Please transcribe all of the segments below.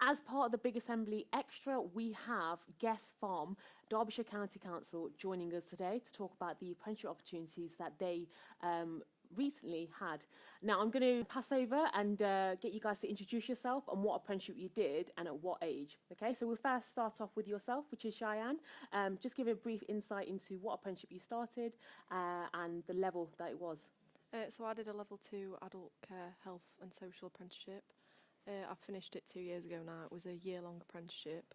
As part of the Big Assembly Extra, we have guests from Derbyshire County Council joining us today to talk about the apprenticeship opportunities that they recently had. Now, I'm going to pass over and get you guys to introduce yourself and what apprenticeship you did and at what age. Okay, so we'll first start off with yourself, which is Cheyenne. Just give a brief insight into what apprenticeship you started and the level that it was. So I did a level 2 adult care, health and social apprenticeship. I finished it 2 years ago now. It was a year-long apprenticeship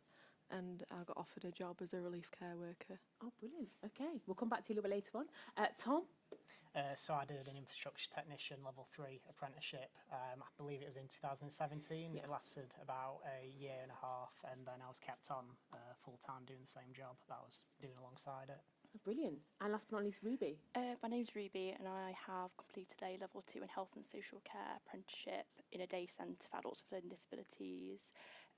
and I got offered a job as a relief care worker. Oh, brilliant. Okay, we'll come back to you a little bit later on. Tom? So I did an infrastructure technician level 3 apprenticeship. I believe it was in 2017. Yeah. It lasted about a year and a half, and then I was kept on full-time doing the same job that I was doing alongside it. Oh, brilliant. And last but not least, Ruby. My name's Ruby and I have completed a level 2 in health and social care apprenticeship in a day centre for adults with learning disabilities.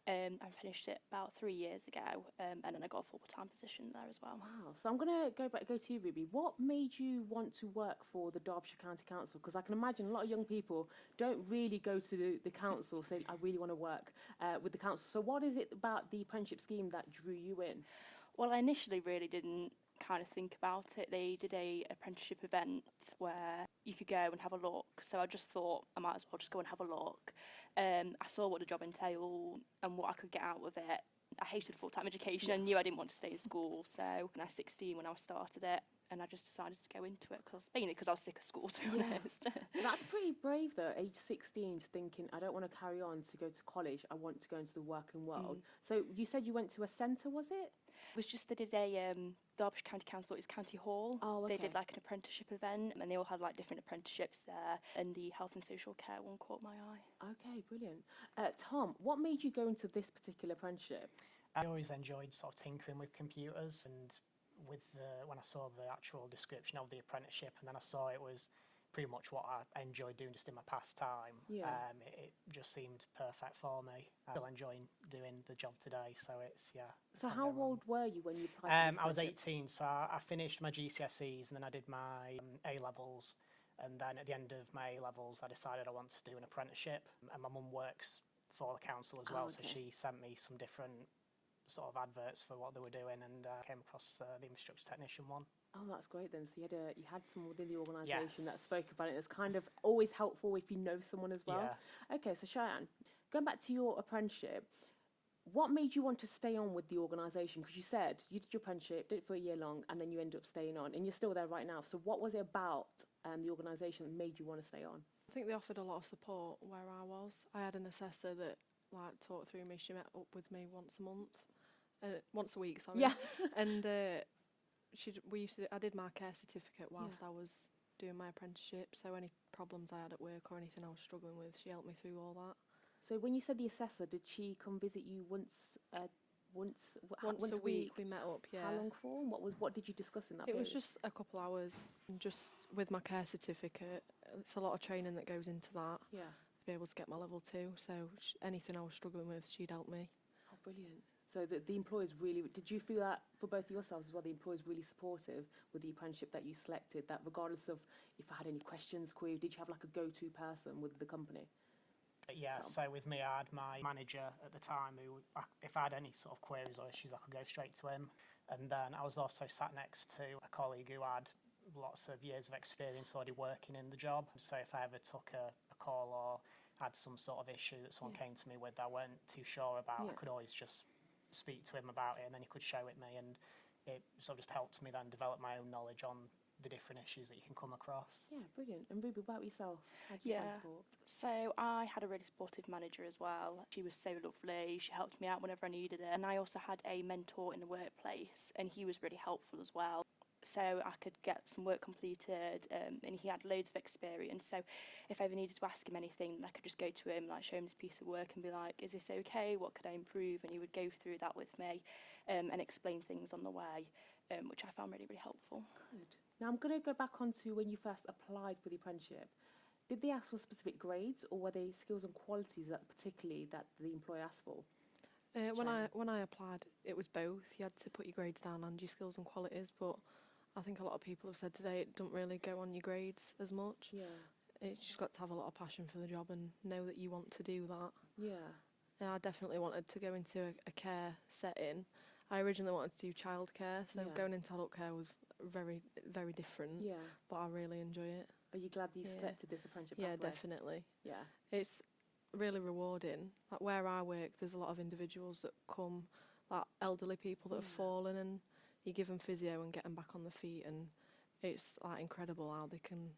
I finished it about 3 years ago and then I got a full-time position there as well. Wow. So I'm going to go to you, Ruby. What made you want to work for the Derbyshire County Council? Because I can imagine a lot of young people don't really go to the council, say, I really want to work with the council. So what is it about the apprenticeship scheme that drew you in? Well, I initially really didn't kind of think about it. They did a apprenticeship event where you could go and have a look, so I just thought I might as well just go and have a look. I saw what the job entailed and what I could get out of it. I hated full-time education. I knew I didn't want to stay in school, so when I was 16 when I started it, and I just decided to go into it mainly because I was sick of school, to be honest. That's pretty brave though, age 16, thinking I don't want to carry on to go to college, I want to go into the working world. So you said you went to a centre, was it? It was just they did a Derbyshire County Council, it's County Hall. Oh, okay. They did like an apprenticeship event and they all had like different apprenticeships there, and the health and social care one caught my eye. Okay, brilliant. Tom, what made you go into this particular apprenticeship? I always enjoyed sort of tinkering with computers, and when I saw the actual description of the apprenticeship, and then I saw it was pretty much what I enjoyed doing just in my pastime. Yeah. It just seemed perfect for me. I'm still enjoying doing the job today, so it's, yeah. So how old were you when you applied for this I was apprenticeship? 18, so I finished my GCSEs and then I did my A-levels, and then at the end of my A-levels I decided I wanted to do an apprenticeship, and my mum works for the council as well, so she sent me some different sort of adverts for what they were doing, and came across the infrastructure technician one. Oh, that's great then. So you had someone within the organisation that Yes. spoke about it. It's kind of always helpful if you know someone as well. Yeah. Okay, so Cheyenne, going back to your apprenticeship, what made you want to stay on with the organisation? Because you said you did your apprenticeship, did it for a year long, and then you ended up staying on, and you're still there right now. So what was it about the organisation that made you want to stay on? I think they offered a lot of support where I was. I had an assessor that talked through me. She met up with me once a week, sorry. Yeah. And I did my care certificate whilst I was doing my apprenticeship, so any problems I had at work or anything I was struggling with, she helped me through all that. So when you said the assessor, did she come visit you once a week we met up, yeah. How long for? And what did you discuss in that It was period? just a couple hours, and just with my care certificate. It's a lot of training that goes into that Yeah. to be able to get my level 2, so anything I was struggling with, she'd help me. Oh, brilliant. So the employers really, did you feel that for both of yourselves as well, the employers really supportive with the apprenticeship that you selected, that regardless of if I had any questions, queries, did you have like a go-to person with the company? Yeah, so with me, I had my manager at the time who, if I had any sort of queries or issues, I could go straight to him. And then I was also sat next to a colleague who had lots of years of experience already working in the job. So if I ever took a call or had some sort of issue that someone came to me with that I weren't too sure about, I could always just speak to him about it, and then he could show it me, and it sort of just helped me then develop my own knowledge on the different issues that you can come across. Yeah, brilliant. And Ruby, what about yourself? How did you find support? So I had a really supportive manager as well. She was so lovely. She helped me out whenever I needed it. And I also had a mentor in the workplace, and he was really helpful as well. So I could get some work completed, and he had loads of experience. So if I ever needed to ask him anything, I could just go to him, like show him this piece of work and be like, is this okay? What could I improve? And he would go through that with me and explain things on the way, which I found really, really helpful. Good. Now I'm going to go back on to when you first applied for the apprenticeship. Did they ask for specific grades, or were they skills and qualities that particularly that the employer asked for? When I applied, it was both. You had to put your grades down and your skills and qualities, but I think a lot of people have said today it doesn't really go on your grades as much. Yeah. It's just got to have a lot of passion for the job and know that you want to do that. Yeah. I definitely wanted to go into a care setting. I originally wanted to do childcare, so Yeah. going into adult care was very, very different, Yeah. but I really enjoy it. Are you glad you Yeah. selected this apprenticeship Yeah, pathway? definitely. Yeah. It's really rewarding. Like where I work, there's a lot of individuals that come, like elderly people that have Yeah. fallen, and you give them physio and get them back on their feet, and it's like incredible how they can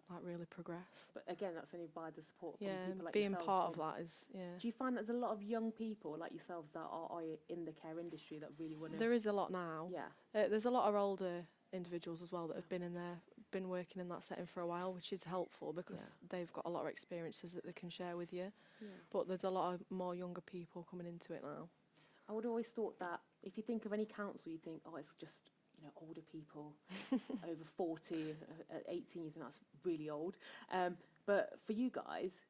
like really progress. But again, that's only by the support from Yeah, people like being yourselves. part of that is, yeah. Do you find that there's a lot of young people like yourselves that are in the care industry that really want to? There is a lot now. Yeah. There's a lot of older individuals as well that have been working in that setting for a while, which is helpful because they've got a lot of experiences that they can share with you. Yeah. But there's a lot of more younger people coming into it now. I would always thought that if you think of any council, you think, oh, it's just older people over 40, at 18, you think that's really old. But for you guys,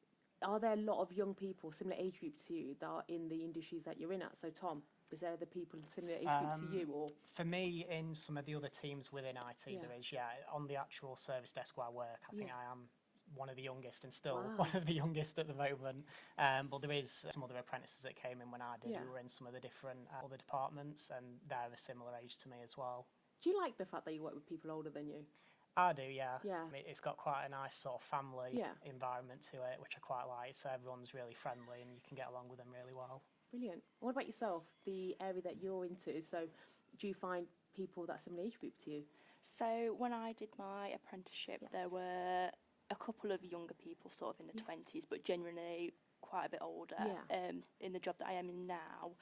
are there a lot of young people, similar age group to you, that are in the industries that you're in at? So, Tom, is there the people in similar age group to you? Or For me, in some of the other teams within IT, Yeah. there is, on the actual service desk where I work, I think Yeah. I am one of the youngest and still Wow. one of the youngest at the moment. But there is some other apprentices that came in when I did Yeah. who were in some of the different other departments, and they're a similar age to me as well. do you like the fact that you work with people older than you? I do, yeah. Yeah. It's got quite a nice sort of family Yeah. environment to it, which I quite like. So everyone's really friendly and you can get along with them really well. Brilliant. What about yourself, the area that you're into? So do you find people that similar age group to you? So when I did my apprenticeship, Yeah. there were a couple of younger people sort of in the Yeah. 20s, but generally quite a bit older. Yeah. In the job that I am in now,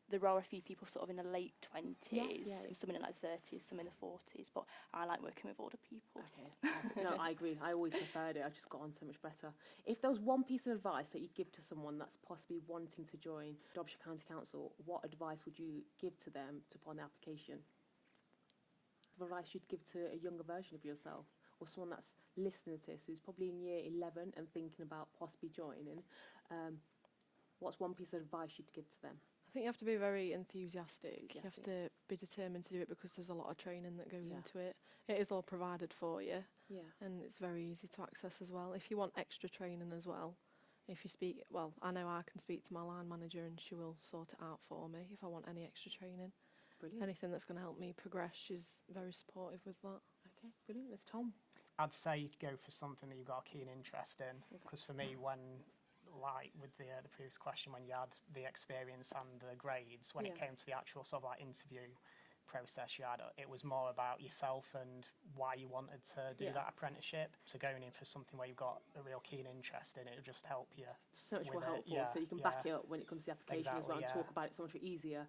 there are a few people sort of in the late 20s, yeah. some in the like 30s, some in the 40s, but I like working with older people. Okay. No, I agree. I always preferred it. I just got on so much better. If there was one piece of advice that you'd give to someone that's possibly wanting to join Derbyshire County Council, what advice would you give to them to put on the application? Advice you'd give to a younger version of yourself, or someone that's listening to this who's probably in year 11 and thinking about possibly joining, what's one piece of advice you'd give to them? I think you have to be very enthusiastic. You have Enthusiastic. to be determined to do it because there's a lot of training that goes Yeah. into it. It is all provided for you, Yeah. and it's very easy to access as well. If you want extra training as well, if you speak, well, I know I can speak to my line manager and she will sort it out for me if I want any extra training. Brilliant. Anything that's going to help me progress, she's very supportive with that. Okay, brilliant. There's Tom. I'd say you'd go for something that you've got a keen interest in, because for me, when, like with the previous question, when you had the experience and the grades, when it Yeah. came to the actual sort of like interview process you had, it was more about yourself and why you wanted to do Yeah. that apprenticeship. So going in for something where you've got a real keen interest in it, it'll just help you. So much more with it, helpful, yeah, so you can yeah. back it up when it comes to the application as well, Exactly, and yeah. talk about it so much easier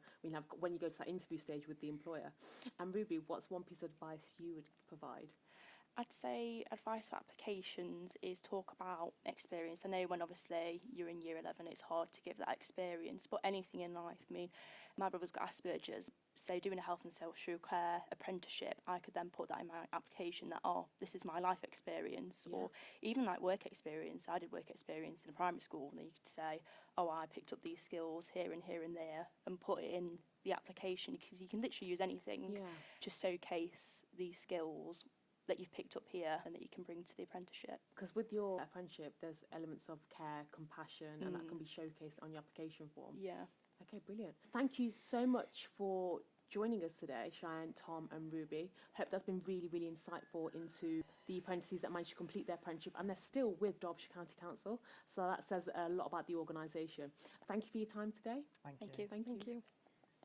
when you go to that interview stage with the employer. And Ruby, what's one piece of advice you would provide? I'd say advice for applications is talk about experience. I know when obviously you're in year 11, it's hard to give that experience, but anything in life. I mean, my brother's got Asperger's, so doing a health and social care apprenticeship, I could then put that in my application that, oh, this is my life experience, Yeah. or even like work experience. I did work experience in a primary school, and you could say, oh, I picked up these skills here and here and there, and put it in the application, because you can literally use anything Yeah. to showcase these skills that you've picked up here and that you can bring to the apprenticeship. Because with your apprenticeship, there's elements of care, compassion, and that can be showcased on your application form. Yeah. Okay, brilliant. Thank you so much for joining us today, Cheyenne, Tom and Ruby. Hope that's been really, really insightful into the apprentices that managed to complete their apprenticeship, and they're still with Derbyshire County Council, so that says a lot about the organisation. Thank you for your time today. Thank Thank you. you. Thank you. Thank you.